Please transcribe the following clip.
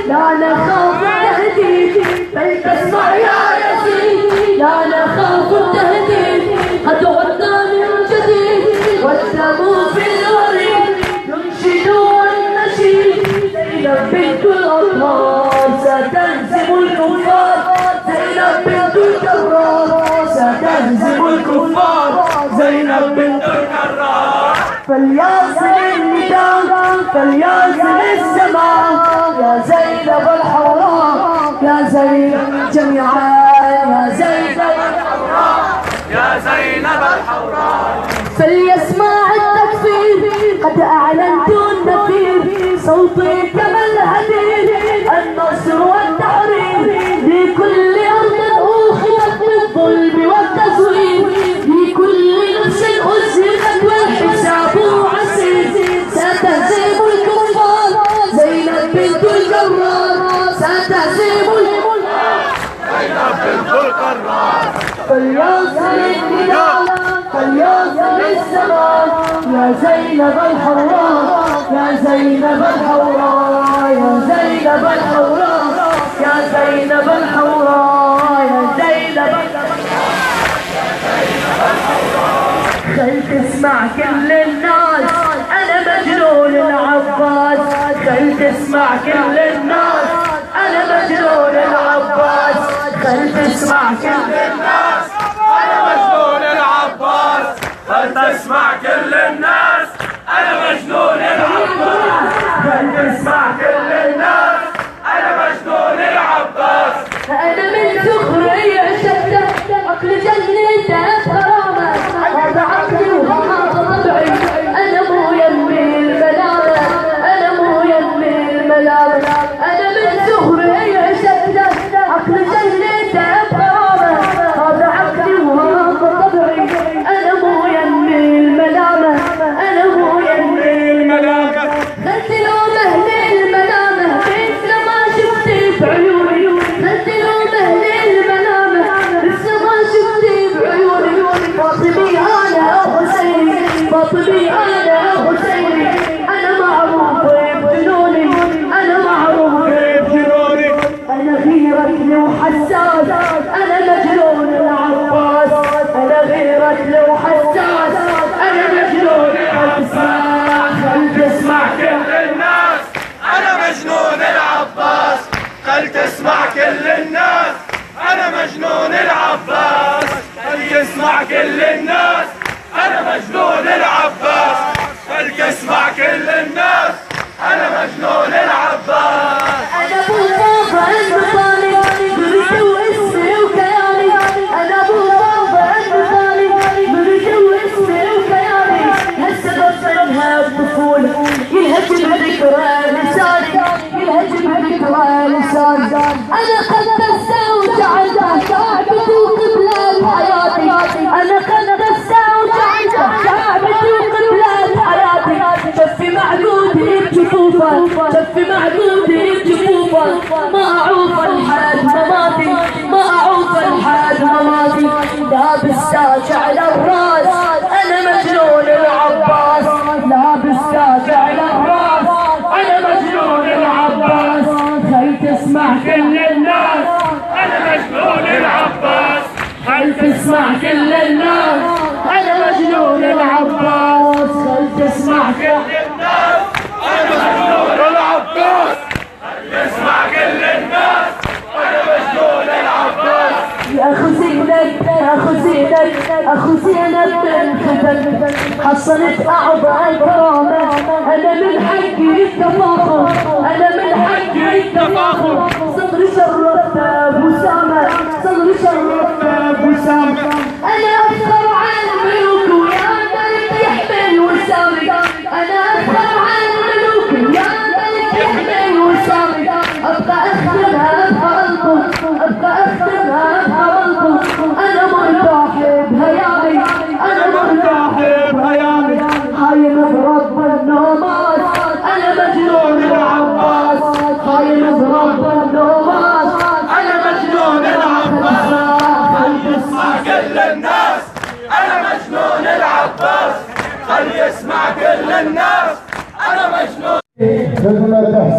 لا نخاف التهديد بل تسمع يا يزيد، لا نخاف التهديد قد عدنا من جديد، والدم في الوريد ينشدون النشيد. زينب بنت الأطهار ستهزم الكفار، زينب بنت الكرار ستهزم الكفار، زينب بنت الكرار. فليصل النداء فليصل السماء، يا زينب الحوراء يا زينب جميعا، يا زينب الحوراء يا زينب الحوراء. فليسمع التكفير قد أعلنت النفير، صوتي كما الهدير النصر والتحرير، لكل أرض أوخذت بالظلم والتزوير، لكل نفس أزهقت والحساب عسير. ستهزم الكفار زينب بنت الجرار، ستهزم زينب بنت الكرار. فليصل النداء فليصل السماء، يا زينب الحوراء يا زينب الحوراء، يا زينب الحوراء يا زينب الحوراء، يا زينب الحوراء. خل تسمع كل الناس أنا مجنون العباس، خل تسمع كل الناس أنا مجنون العباس، خل تسمع كل الناس أنا مجنون العباس، خل تسمع كل الناس أنا مجنون العباس، خل تسمع كل الناس أنا مجنون العباس. أنا من سخري عشقت عقل جنيته كرامة، هذا عقلي وهذا طبعي، أنا مو يمي الملامة، أنا مو يمي الملامة. أنا من سخري عشقت عقل جنيته كرامة، هذا عقلي وهذا طبعي، أنا مو يمي الملامة، أنا مو يمي الملامة. خلت لوم أهل الملامة مثل ما شفتي بعيوني، خلت لوم أهل الملامة مثل ما شفتي بعيوني. فاطمي أنا حسيني، فاطمي أنا حسيني، أنا معروف بجنوني، أنا معروف بجنوني. أنا غيرك وحساس أنا مجنون العباس، أنا غيرك وحساس أنا مجنون العباس. خل تسمع كل الناس أنا مجنون العباس، خل تسمع كل الناس أنا مجنون العباس، خل تسمع كل الناس أنا مجنون العباس، خل تسمع كل الناس أنا مجنون العباس. أنا أبو بابا المطالي مريد واسمي وكياني، أنا أبو بابا المطالي مريد واسمي وكياني. هالسبب منها الطفولة يلهج بذكرى لساني، يلهج بذكرى لساني. أنا قدست وجعلت شعبتي وقبلة حياتي، أنا قدست وجعلت شعبتي وقبلة حياتي. شفي معدودي بجفوفه، شفي معدودي بجفوفه، ما أعوف الحاد مماتي، ما أعوف الحاد مماتي. لابس تاج على الراس أنا مجنون العباس، لابس تاج على الراس أنا مجنون العباس. خل تسمع كل الناس أنا مجنون العباس، خل تسمع كل الناس أنا مجنون العباس، خل تسمع كل الناس أنا مجنون العباس، خل تسمع كل الناس أنا مجنون العباس. يا أخو زينب أخو زينب أخو زينب بالخدم، حصلت أعضاء كرامة، أنا من حقي التفاخر، أنا من حقي التفاخر. صدري شرفت أبو سامة، صدري شرفت أبو سامة. أنا أفخر عن الملوك ويا ملك يحمل وسامي، أنا أفخر عن الملوك يا ملك يحمل وسامي. أبقى أختمها بقلبه، أبقى أختمها بقلبه. أنا مرتاح بهيامي، أنا مرتاح بهيامي. خايم برب النومات أنا مجنون العباس، خايم برب النومات أنا مجنون العباس. خل يسمع كل الناس أنا مجنون العباس، خل يسمع كل الناس أنا مجنون.